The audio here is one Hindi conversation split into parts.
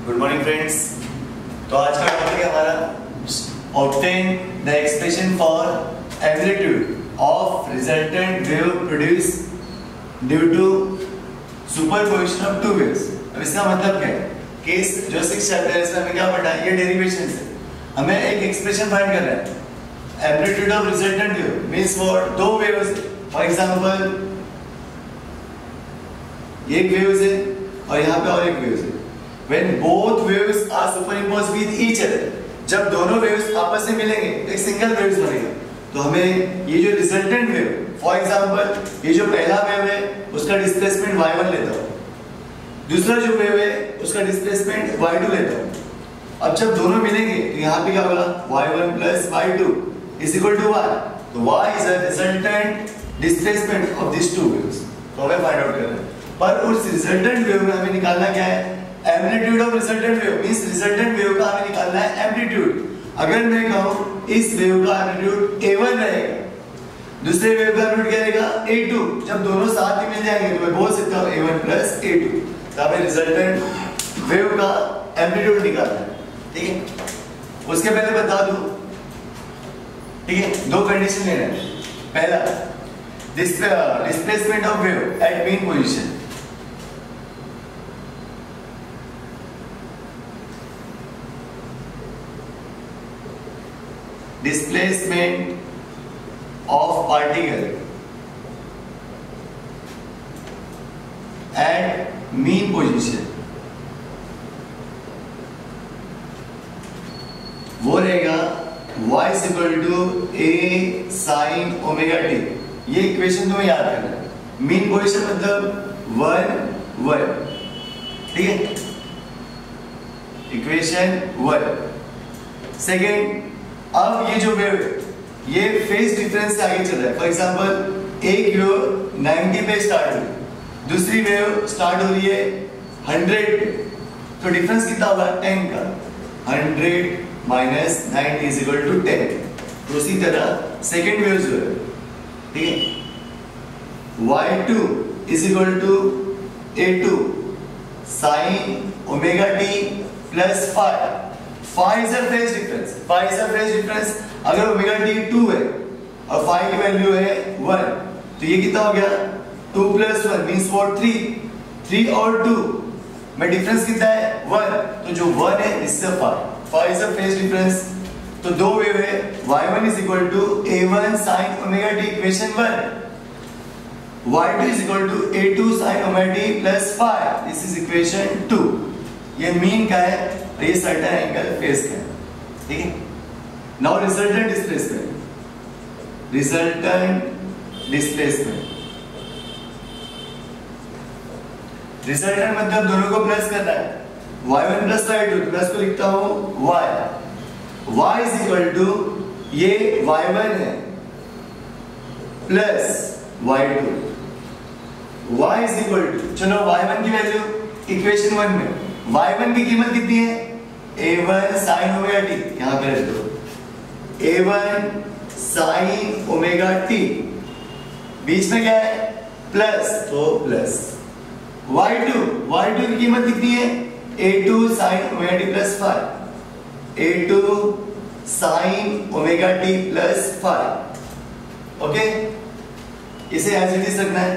Good morning friends. तो आज का टॉपिक है हमारा obtain the expression for amplitude of resultant wave produce due to superposition of two waves. अब इसका मतलब क्या है? केस जो 6 चैप्टर है इसमें हमें क्या पढ़ा है? ये डेरिवेशन है। हमें एक एक्सप्रेशन फाइंड करना है। Amplitude of resultant wave means what? दो वेव्स, फॉर एग्जांपल एक वेव्स है और यहाँ पे और एक वेव्स है। When both waves are superimposed with each other, जब दोनों waves आपस में मिलेंगे तो एक सिंगल वेव्स बनेगा। तो हमें ये जो रिजल्टेंट वेव, फॉर एग्जांपल ये जो पहला वेव है उसका डिस्प्लेसमेंट y1 लेता हूँ, दूसरा जो वेव है उसका डिस्प्लेसमेंट y2 लेता हूँ। अब जब दोनों मिलेंगे तो यहाँ पे क्या होगा? y1 plus y2 is equal to y। तो y is a resultant displacement of these two waves। तो हमें फाइंड आउट करना है। पर उस रिजल्टेंट वेव में हमें निकालना क्या है? Amplitude of resultant wave means resultant wave का हमें निकालना है एम्पलीट्यूड। अगर मैं कहूं इस वेव का एम्पलीट्यूड a1 रहेगा, दूसरे वेव का एम्पलीट्यूड क्या रहेगा? a2। जब दोनों साथ में मिल जाएंगे तो मैं बोल सकता हूं a1 plus a2। तो हमें रिजल्टेंट वेव का एम्पलीट्यूड निकालना है, ठीक है? उसके पहले बता दूं, ठीक है, दो कंडीशन लेना है। पहला, displacement of wave eight mean position. Displacement of particle at mean position वो रहेगा y is equal to a sin omega t। ये इक्वेशन तुम्हें याद करना है। मीन पोजीशन मतलब 1 1, ठीक है? इक्वेशन 1। सेकेंड, अब ये जो वेव है ये फेज डिफरेंस से आगे चल रहा है। फॉर एग्जांपल एक वेव 90 पे स्टार्ट हुई, दूसरी वेव स्टार्ट हो रही है 100 पे, तो डिफरेंस कितना होगा? 10 का। 100 माइनस 90 इज इक्वल टू 10। तो उसी तरह सेकेंड वेव जो है, ठीक है, y2 is equal to a2 sin omega t plus phi. Phi is a phase difference. Phi is a phase difference. अगर ओमेगा t 2 है और फाई की वैल्यू है 1, तो ये कितना हो गया? 2 plus 1 मींस व्हाट? 3। 3 और 2 में डिफरेंस कितना है? 1। तो जो 1 है इससे phi. Phi is a phase difference. तो दो वेव है, y1 is equal to a1 sin omega t equation 1, y2 is equal to a2 sin omega t plus phi, this is equation 2। ये मीन का है और ये सर्टेन एंगल फेज का है, ठीक है? Now resultant displacement. Resultant displacement, resultant मतलब दोनों को प्लस करना है। y1 plus y2, प्लस को लिखता हूं y। y is equal to ये y1 है plus y2। y is equal to, चलो y1 की वैल्यू इक्वेशन 1 में y1 की कीमत कितनी है? a1 sin ओमेगा t, यहां पे रख दो a1 sin ओमेगा t, बीच में क्या है? प्लस, तो प्लस y2 की कीमत कितनी है? a2 sin omega t plus phi. a2 sin omega t plus phi, okay? इसे एज इट इज रखना है।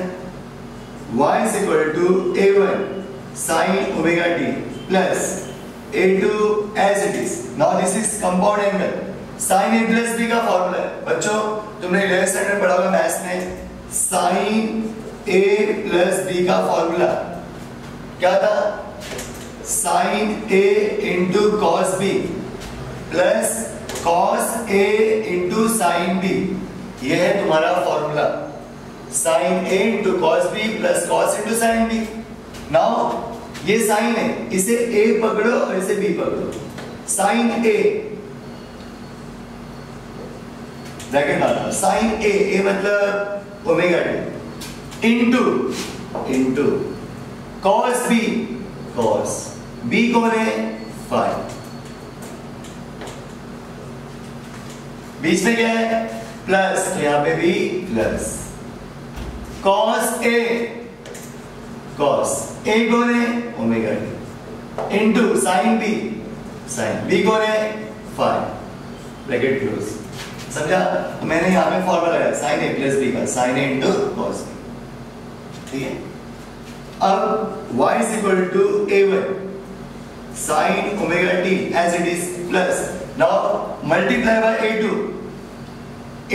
y is equal to a1 sin omega t plus a2 as it is। now this is compound angle। sin a plus b का फॉर्मूला है बच्चों, तुमने 11th स्टैंडर्ड पढ़ा होगा मैथ्स में। sin a plus b का फॉर्मूला क्या था? sin a into cos b plus cos a into sin b। ये है तुम्हारा formula, sin a into cos b plus cos into sin b। now ये साइन है, इसे a पकड़ो और इसे b पकड़ो। साइन a, ब्रैकेट डालो, साइन a मतलब omega t into cos b, cos b कौन है? फाई। बीच में क्या है? प्लस, तो यहां पे भी प्लस। cos a कौन है? Omega t. Into sine B, sine B कौन है, फाइव, ब्रैकेट क्लोज, समझा। तो मैंने यहाँ पे फॉर्मूला लगाया साइन ए प्लस बी का, sine A into cos B, ठीक है। अब y is equal to a1 sine omega t as it is plus, now multiply by a2,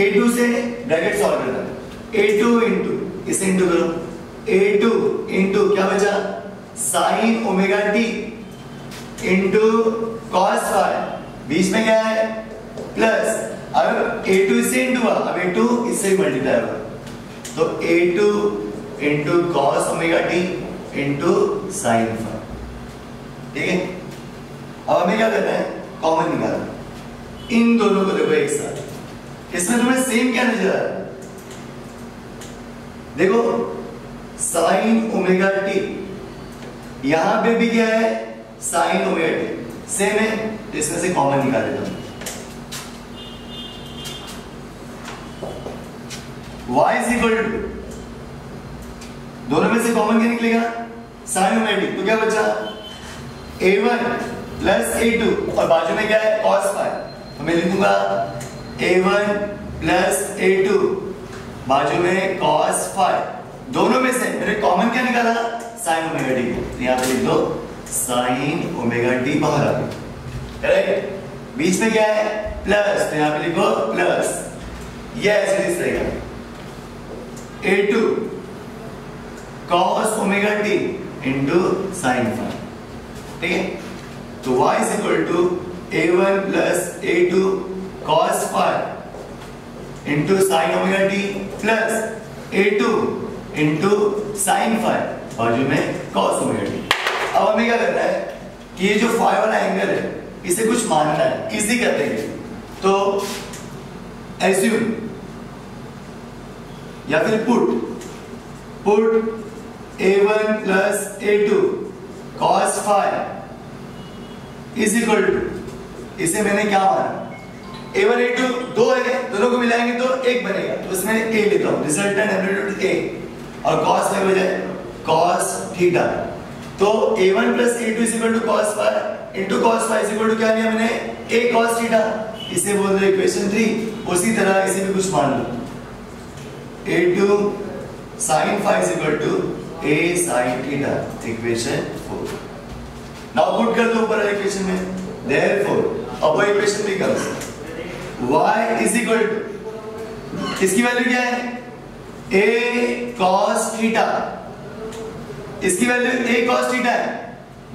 a2 से ब्रैकेट सॉल्व करना है, a2 इंटू, इसे इंटू करो, a2 इंटू क्या बचा, sine omega t into cos phi, बीच में क्या है प्लस, अब a2 इससे इंटू हुआ, अब a2 इससे मल्टीप्लाई हुआ, तो a2 into cos omega t into sine phi, ठीक है। अब हमें क्या करना है, कॉमन निकालना, इन दोनों को देखो एक साथ, इसमें तुम्हें सेम क्या नजर आ रहा है, देखो साइन ओमेगा टी, यहां पे भी क्या है साइन ओमेगा टी सेम है, तो इसमें से कॉमन निकाल देता हूं, y इज इक्वल टू, दोनों में से कॉमन क्या निकलेगा, साइन ओमेगा टी, तो क्या बचा a1 प्लस a2 और बाजू में क्या है cos फाई, तो मैं लिखूंगा a1 प्लस a2 बाजू में cos फाई, दोनों में से मैंने कॉमन क्या निकाला, साइन ओमेगा टी, तो यहां पे लिख दो साइन ओमेगा टी बाहर आ गया, करेक्ट। बीच में क्या है प्लस, तो यहां पे लिखो प्लस, ये ऐसे इस रहेगा a2 cos omega t into sine phi, ठीक है। तो y is equal to a1 plus a2 cos phi into sine omega t plus a2 into sine phi बाजू में cos ओमेगा t। अब हमें क्या करना है कि ये जो फाई वाला एंगल है इसे कुछ मानना है, इजी करते हैं, तो एज्यूम या फिर put a1 plus a2 cos phi is equal to, इसे मैंने क्या माना, a1 a2 दो है, दोनों को मिलाएंगे तो एक बनेगा, तो इसमें a लेता हूं, रिजल्टेंट एम्पलीट्यूड a और cos फाई हो जाए cos थीटा, तो a1 plus a2 is equal to cos phi into cos phi is equal to क्या लिया मैंने, a cos थीटा, इसे बोल दो इक्वेशन 3। उसी तरह इसे भी कुछ मान लो, a2 sin phi is equal to a sin theta, equation 4। Now put कर दो ऊपर इक्वेशन में, therefore अब वो equation becomes y is equal to, इसकी वैल्यू क्या है a cos theta, इसकी वैल्यू a cos theta है,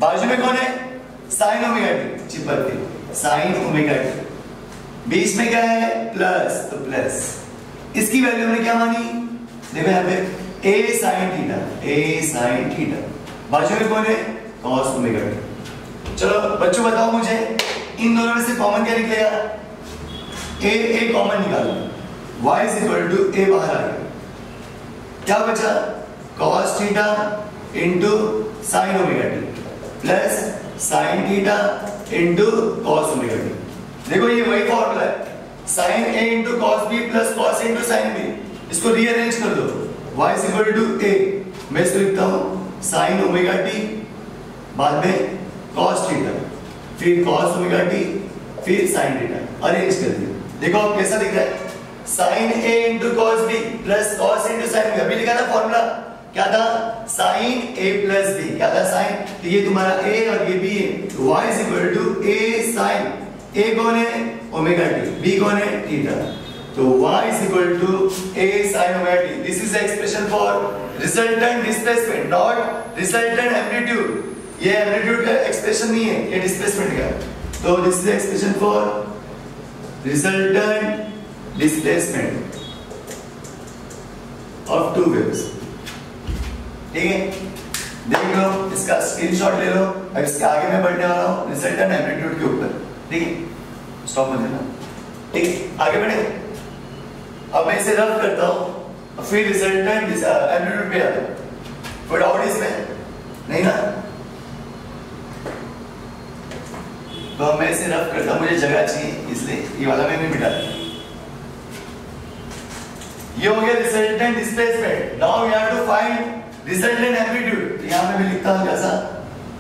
बाजू में कौन है sin ओमेगा t, चिपक के sin ओमेगा t, बीच में क्या है प्लस, तो प्लस, इसकी वैल्यू हमने क्या मानी, देखो यहाँ पे a sin थीटा, बाजू में कौन है cos ओमेगा t। चलो बच्चों बताओ मुझे इन दोनों में से कॉमन क्या निकलेगा, a कॉमन निकालो, y is equal to a बाहर आ गया, क्या बचा cos theta into sine omega t plus sine theta into cos omega t। देखो ये वही फॉर्मूला है, sine a into cos b plus cos a into sine b, इसको रीअरेंज कर दो, y is equal to a, मैं इसको लिखता हूं साइन ओमेगा t बाद में cos थीटा फिर cos ओमेगा t फिर साइन थीटा, अरेंज कर दिया। देखो अब कैसा दिख रहा है, sine a into cos b plus cos into sine b, अभी लिखा था फॉर्मूला क्या था, साइन a प्लस b, क्या था साइन, तो ये तुम्हारा a और ये b है, तो y is equal to a sine, a कौन है ओमेगा t, b कौन है थीटा, तो y is equal to a sin omega t। This is the expression for resultant displacement, not resultant amplitude। ये amplitude का expression नहीं है, ये displacement का है। तो this is the expression for resultant displacement of two waves। ठीक है, देख लो, इसका स्क्रीनशॉट ले लो। अब इसके आगे मैं बढ़ने वाला हूँ रिजल्टेंट एम्पलीट्यूड के ऊपर। ठीक है, स्टॉप मत देना। ठीक है, आगे बढ़े। अब मैं इसे रफ करता हूँ, फिर रिजल्टेंट एम्पलीट्यूड पे आता हूँ। कोई डाउट इसमें नहीं ना? तो मैं इसे रफ करता हूँ, मुझे जगह चाहिए, इसलिए ये वाला मैंने मिटा दिया। ये हो गया resultant displacement. Now we have to find resultant amplitude. यहां पे मैं लिखता हूं कैसा,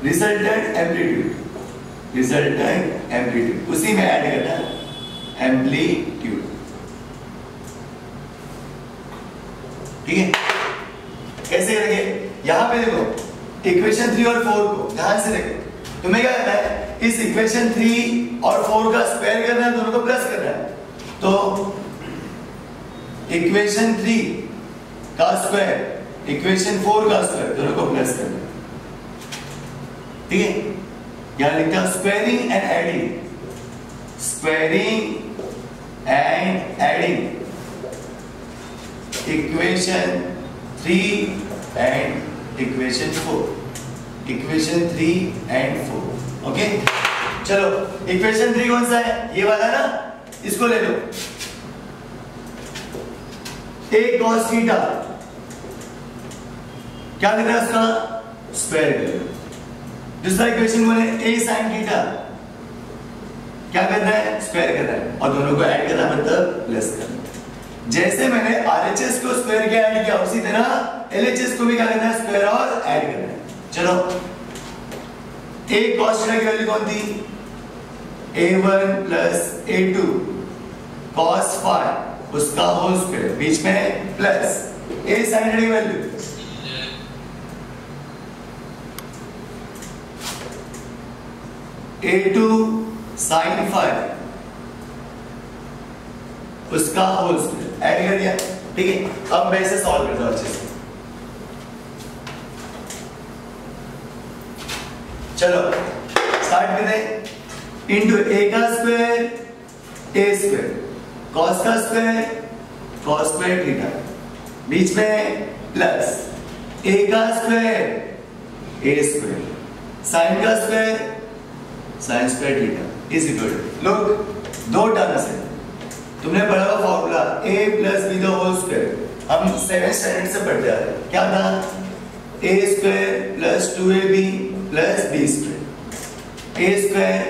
रिजल्टेंट एम्पलीट्यूड उसी में ऐड करना है एम्पलीट्यूड। ठीक है, कैसे करेंगे? यहां पे देखो इक्वेशन 3 और 4 को ध्यान से देखो, तुम्हें क्या करना है, इस इक्वेशन 3 और 4 का स्क्वायर करना है, दोनों को प्लस करना है। तो इक्वेशन 3 का स्क्वायर, इक्वेशन 4 का स्क्वायर, दोनों को प्लस करना है। ठीक है, यहां लिखता है squaring and adding, squaring and adding equation 3 and equation 4, equation 3 and 4। Okay, चलो इक्वेशन 3 कौन सा है? ये वाला ना, इसको ले लो, a cos थीटा, क्या करना है उसका स्क्वायर कर लो। दूसरा इक्वेशन बोले a sin थीटा, क्या करना है स्क्वायर करना है, और दोनों को ऐड करना मतलब प्लस करना। जैसे मैंने RHS को स्क्वायर किया ऐड किया, उसी तरह LHS को भी क्या करना है स्क्वायर और ऐड करना है। चलो a cos थीटा की वैल्यू कौन थी? a1 plus a2 cos phi, उसका होल स्क्वायर, बीच में प्लस a sin थीटा की वैल्यू a2 sin फाई, उसका होल स्क्वायर ऐड कर दिया। ठीक है, अब मैं इसे सॉल्व करता हूं अच्छे से। चलो स्टार्ट करते हैं। इंटू a का स्क्वायर a स्क्वायर, cos का स्क्वायर cos स्क्वायर थीटा, बीच में प्लस a का स्क्वायर a स्क्वायर, sin का square sin square theta is equal to, लोग दो टर्म्स है, तुमने पढ़ा हुआ formula a plus b the whole square, हम 7th स्टैंडर्ड से पढ़ते आ रहे हैं। क्या था? a square plus 2ab plus b square, a square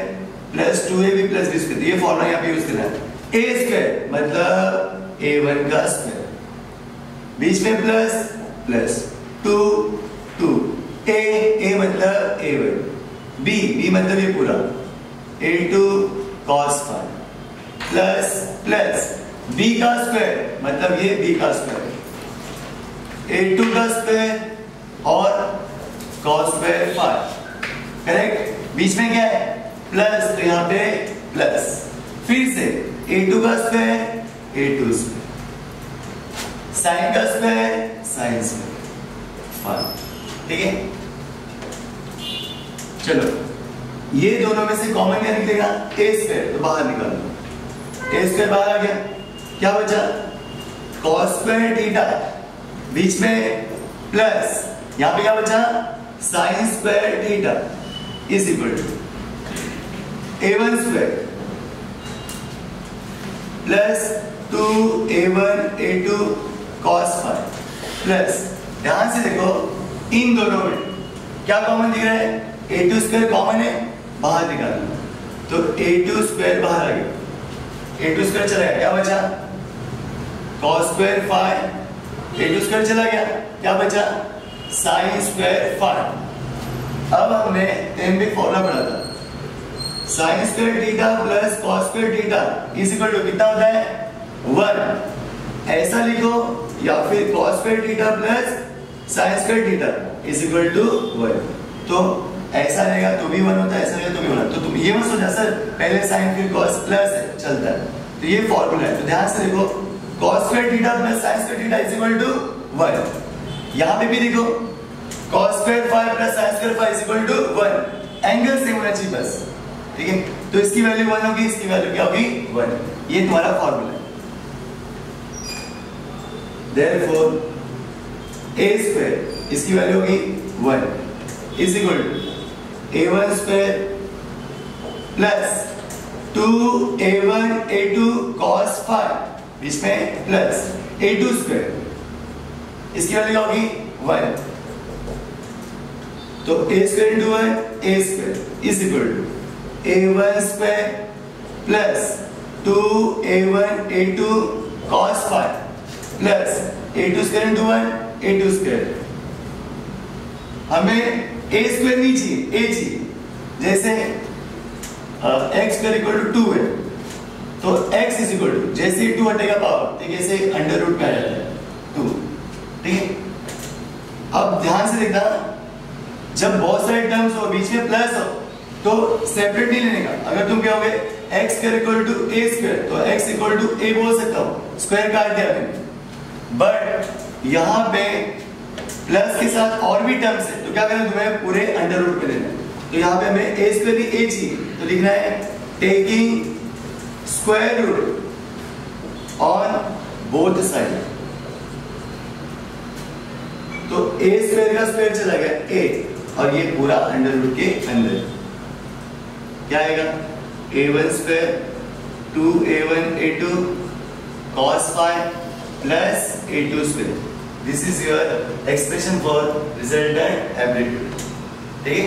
plus 2ab plus b square, ये फॉर्मूला यहाँ पे यूज करना है। a स्क्वायर मतलब a1 का स्क्वायर, बीच में प्लस प्लस 2 2, a मतलब a1, b मतलब ये पूरा a2 cos phi plus plus b का स्क्वायर मतलब ये b का स्क्वायर, a2 का स्क्वायर और cos स्क्वायर फाई, करेक्ट। बीच में क्या है? प्लस, तो यहाँ पे प्लस, फिर से a2 का स्क्वायर a2 स्क्वायर, sin का स्क्वायर sin स्क्वायर फाई। ठीक है, चलो ये दोनों में से कॉमन क्या निकलेगा? a स्क्वायर, तो बाहर निकालो, a स्क्वायर बाहर आ गया, क्या बचा? cos स्क्वायर थीटा, बीच में प्लस, यहां पे क्या बचा? sin square theta is equal to a1 square plus 2a1 a2 cos phi plus, ध्यान से देखो इन दोनों में क्या कॉमन दिख रहा है? a2 स्क्वायर कॉमन है, बाहर निकालो, तो a2 स्क्वायर बाहर आ गया, a2 स्क्वायर चला गया, क्या बचा? cos square phi, a2 square चला गया, क्या बचा? sin square phi. अब हमने एम्बिक फॉर्मूला पढ़ा था, sin square theta plus cos square theta is equal to कितना होता है? 1। ऐसा लिखो, या फिर cos square theta plus sin square theta is equal to 1। तो ऐसा रहेगा तो भी 1 होता है, ऐसा रहेगा तो भी 1। तो तुम ये मत सोचना सर पहले sin फिर cos प्लस है, चलता है, तो ये फॉर्मूला है। तो ध्यान से देखो, cos square theta plus sin square theta is equal to 1। यहां पे भी देखो cos square phi plus sin square phi is equal to 1, angle same होना चाहिए बस। ठीक है, तो इसकी वैल्यू 1 होगी, इसकी वैल्यू क्या होगी? 1। ये तुम्हारा फॉर्मूला है। Therefore a स्क्वायर, इसकी वैल्यू होगी 1 is equal to a1 square plus 2a1 a2 cos phi, बीच में प्लस a2 स्क्वायर, इसकी वैल्यू क्या होगी? 1। तो a square into 1 a square is equal to a1 square plus 2a1 a2 cos phi plus a2 square into 1 a2 square. हमें ए स्क्वायर नहीं चाहिए, ए चाहिए। जैसे एक्स स्क्वायर इक्वल टू 2 है, तो x इज इक्वल टू, जैसे ही 2 हटेगा पावर, ठीक है, इसे अंडर रूट में आ जाता है 2, ठीक है। अब ध्यान से देखना, जब बहुत सारे टर्म्स हो बीच में प्लस हो तो सेपरेट नहीं लेने का। अगर तुम कहोगे X square equal to A square, तो x इक्वल टू ए बोल सकता हूं, स्क्वायर काट दिया मैंने। बट यहां पे प्लस के साथ और भी टर्म्स है, तो क्या करना तुम्हें पूरे अंडर रूट में लेना है। तो यहां पे हमें ए स्क्वायर ए चाहिए, तो लिखना है taking square root on both side. तो ए स्क्वायर का स्क्वायर चला गया ए, और ये पूरा अंडर रूट के अंदर क्या आएगा, a1 square 2a1 a2 cos phi plus a2 square. This is your expression for resultant amplitude, ठीक है।